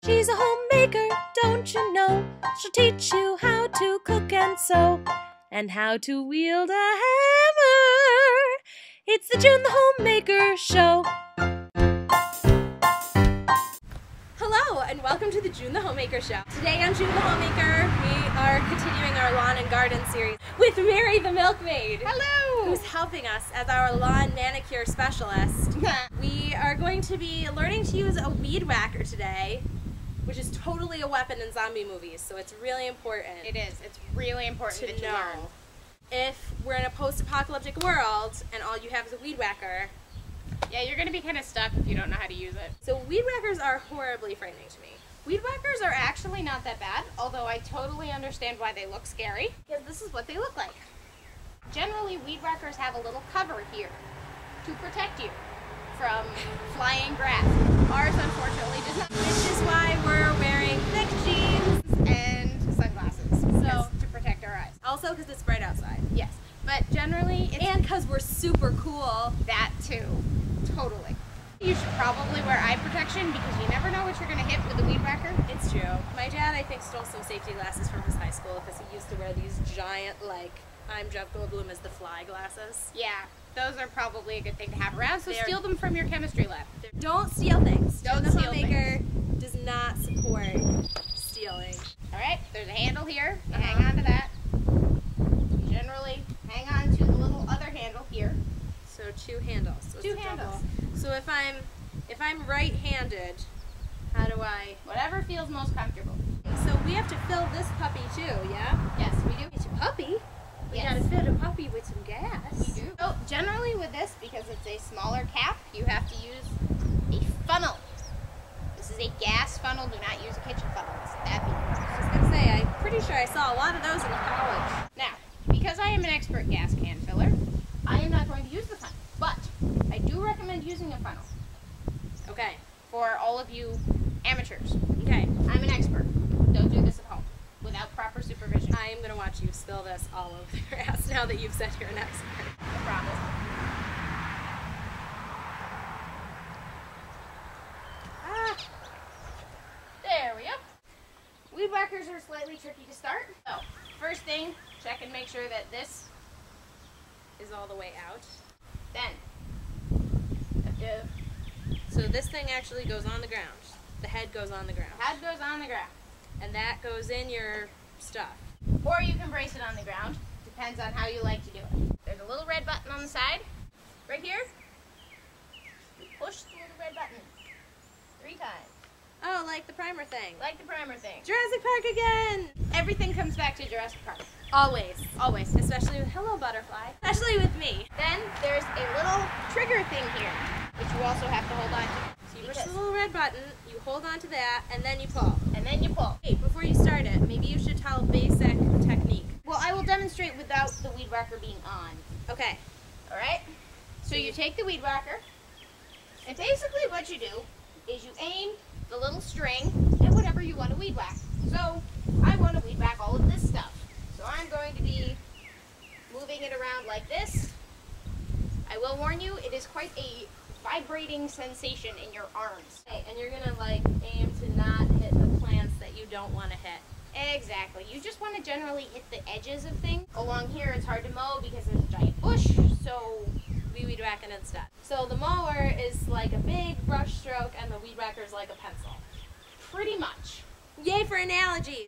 She's a homemaker, don't you know? She'll teach you how to cook and sew, and how to wield a hammer. It's the June the Homemaker Show. Hello, and welcome to the June the Homemaker Show. Today on June the Homemaker, we are continuing our lawn and garden series with Mary the Milkmaid. Hello! Who's helping us as our lawn manicure specialist. We are going to be learning to use a weed whacker today, which is totally a weapon in zombie movies, so it's really important. It is. It's really important to that you know. learn. If we're in a post-apocalyptic world and all you have is a weed whacker, yeah, you're going to be kind of stuck if you don't know how to use it. So weed whackers are horribly frightening to me. Weed whackers are actually not that bad, although I totally understand why they look scary, because this is what they look like. Generally, weed whackers have a little cover here to protect you from flying grass. Ours, unfortunately, does not. Which is why we're wearing thick jeans and sunglasses, so to protect our eyes. Also because it's bright outside. Yes, but generally, it's and because we're super cool. That too, totally. You should probably wear eye protection because you never know what you're going to hit with a weed whacker. It's true. My dad, I think, stole some safety glasses from his high school because he used to wear these giant, like, I'm Jeff Goldblum as the fly glasses. Yeah, those are probably a good thing to have around, so steal them from your chemistry lab. Don't steal things. Don't the steal Homemaker things. Does not support stealing. Alright, there's a handle here. You hang on to that. You generally hang on to the little other handle here. So two handles. So two handles. So if I'm right-handed, how do I? Whatever feels most comfortable. So we have to fill this puppy too, yeah? Yes, we do. It's a puppy. We Yes. gotta fill a puppy with some gas. You do. So generally with this, because it's a smaller cap, you have to use a funnel. This is a gas funnel. Do not use a kitchen funnel. It's that big. I was gonna say, I'm pretty sure I saw a lot of those in college. Now, because I am an expert gas can filler, I am not going to use the funnel, but I do recommend using a funnel. Okay. For all of you amateurs. Okay. I'm an expert. Don't do this at home without proper supervision. I am going to watch you spill this all over the grass now that you've said you're an expert. I promise. Ah. There we go. Weed whackers are slightly tricky to start. So, first thing, check and make sure that this Is all the way out. then. So this thing actually goes on the ground. The head goes on the ground. Head goes on the ground. And that goes in your stuff. Or you can brace it on the ground. Depends on how you like to do it. There's a little red button on the side. Right here. You push the little red button 3 times. Oh, like the primer thing. Like the primer thing. Jurassic Park again! Everything comes back to Jurassic Park. Always. Always. Especially with Hello Butterfly. Especially with me. Then there's a little trigger thing here, which you also have to hold on to. So you push the little red button, you hold on to that, and then you pull. And then you pull. Hey, before you start it, maybe you should tell basic technique. Well, I will demonstrate without the weed whacker being on. Okay. Alright? So you take the weed whacker, and basically what you do is you aim the little string at whatever you want to weed whack. So I want to weed whack all of this stuff. So I'm going to be moving it around like this. I will warn you, it is quite a vibrating sensation in your arms. Okay, and you're gonna like aim to not hit the plants that you don't want to hit. Exactly. You just want to generally hit the edges of things. Along here it's hard to mow because there's a giant bush, so we weed whack it instead. So the mower is like a big brush stroke and the weed whacker is like a pencil. pretty much. Yay for analogies!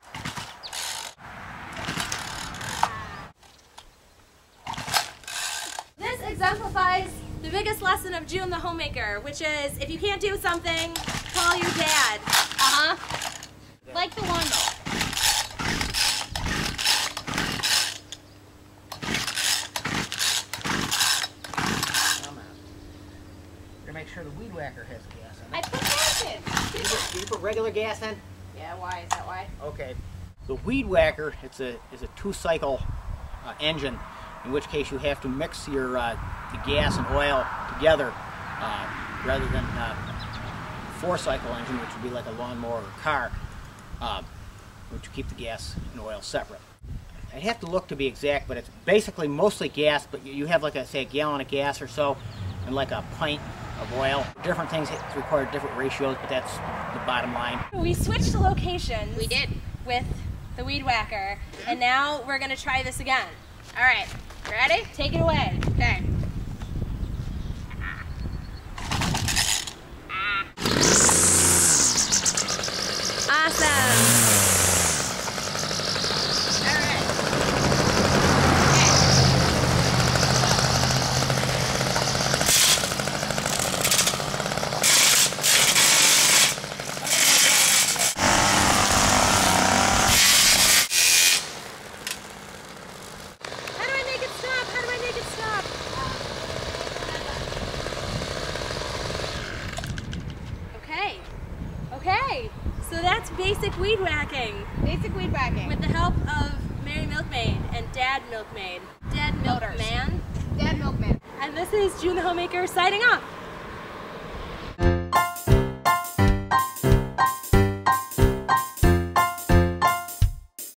This exemplifies the biggest lesson of June the Homemaker, which is if you can't do something, call your dad. Like the lawnmower. Make sure the weed whacker has gas in it. I put gas in. Do you put regular gas in? Yeah, why? Is that why? Okay. The weed whacker is a 2-cycle engine, in which case you have to mix your the gas and oil together rather than a 4-cycle engine, which would be like a lawnmower or a car, which keep the gas and oil separate. I'd have to look to be exact, but it's basically mostly gas, but you have like, say, a gallon of gas or so, and like a pint of oil. Different things require different ratios, but that's the bottom line. We switched locations. We did. With the weed whacker, and now we're gonna try this again. All right, ready? Take it away. Okay. Awesome. All right. How do I make it stop? How do I make it stop? Okay. Okay. So that's basic weed whacking Basic weed whacking. with the help of Mary Milkmaid and Dad Milkmaid. Dad Motors. Milkman. Dad Milkman. And this is June the Homemaker signing off.